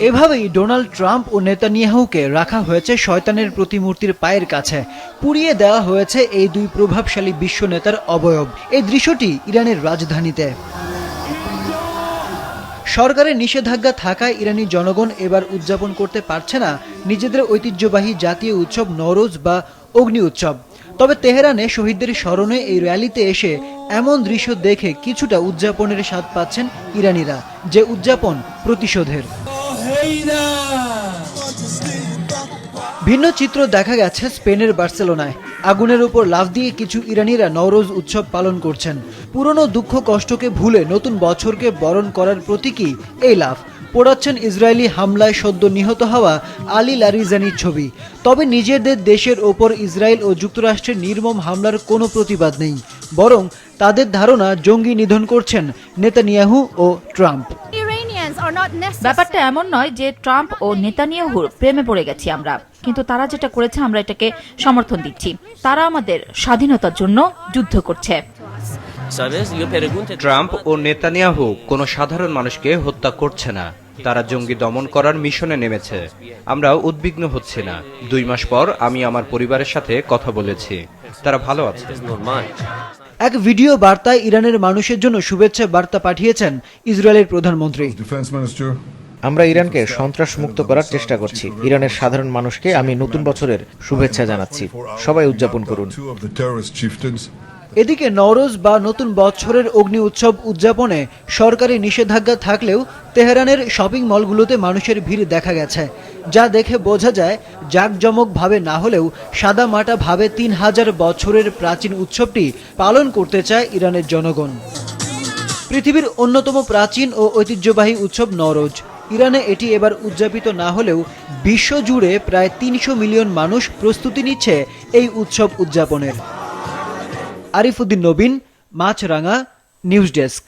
এভাবেই Donald Trump ও নেতানিয়াহুকে রাখা হয়েছে শয়তানের প্রতিমূর্তির পায়ের কাছে। পুড়িয়ে দেওয়া হয়েছে এই দুই প্রভাবশালী বিশ্ব নেতার অবয়ব। এই দৃশ্যটি ইরানের রাজধানীতে। সরকারের নিষেধাজ্ঞা থাকায় ইরানি জনগণ এবার উদযাপন করতে পারছে না নিজেদের ঐতিহ্যবাহী জাতীয় উৎসব নওরোজ বা অগ্নি উৎসব। তবে তেহরানে শহীদদের স্মরণে এই র্যালিতে এসে এমন দৃশ্য দেখে কিছুটা উদযাপনের স্বাদ পাচ্ছেন ইরানিরা, যে উদযাপন প্রতিশোধের। ভিন্ন চিত্র দেখা গেছে স্পেনের বার্সেলোনায়। আগুনের উপর লাফ দিয়ে কিছু ইরানিরা নওরোজ উৎসব পালন করছেন। পুরনো দুঃখ কষ্টকে ভুলে নতুন বছরকে বরণ করার প্রতীকী এই লাফ। পোড়াচ্ছেন ইসরায়েলি হামলায় সদ্য নিহত হওয়া আলী লারিজানির ছবি। তবে নিজেদের দেশের ওপর ইসরায়েল ও যুক্তরাষ্ট্রের নির্মম হামলার কোনো প্রতিবাদ নেই, বরং তাদের ধারণা জঙ্গি নিধন করছেন নেতানিয়াহু ও ট্রাম্প। ব্যাপারটা এমন নয় যে ট্রাম্প ও নেতানিয়াহুর প্রেমে পড়ে গেছি আমরা, কিন্তু তারা যেটা করেছে আমরা এটাকে সমর্থন দিচ্ছি। তারা আমাদের স্বাধীনতার জন্য যুদ্ধ করছে। ট্রাম্প ও নেতানিয়াহু কোনো সাধারণ মানুষকে হত্যা করছে না, তারা জঙ্গি দমন করার মিশনে নেমেছে। আমরা উদ্বিগ্ন হচ্ছি না। 2 মাস পর আমি আমার পরিবারের সাথে কথা বলেছি, তারা ভালো আছে। এক ভিডিও বার্তায় ইরানের মানুষের জন্য শুভেচ্ছা বার্তা পাঠিয়েছেন ইসরায়েলের প্রধানমন্ত্রী। আমরা ইরানকে সন্ত্রাস মুক্ত করার চেষ্টা করছি। ইরানের সাধারণ মানুষকে আমি নতুন বছরের শুভেচ্ছা জানাচ্ছি। সবাই উদযাপন করুন। এদিকে নওরোজ বা নতুন বছরের অগ্নি উৎসব উদযাপনে সরকারি নিষেধাজ্ঞা থাকলেও তেহরানের শপিং মলগুলোতে মানুষের ভিড় দেখা গেছে, যা দেখে বোঝা যায় জাঁকজমকভাবে না হলেও সাদামাটা ভাবে 3000 বছরের প্রাচীন উৎসবটি পালন করতে চায় ইরানের জনগণ। পৃথিবীর অন্যতম প্রাচীন ও ঐতিহ্যবাহী উৎসব নওরোজ। ইরানে এটি এবার উদযাপিত না হলেও বিশ্বজুড়ে প্রায় 300 মিলিয়ন মানুষ প্রস্তুতি নিচ্ছে এই উৎসব উদযাপনের। আরিফুদ্দিন নবীন, মাছরাঙা, নিউজ ডেস্ক।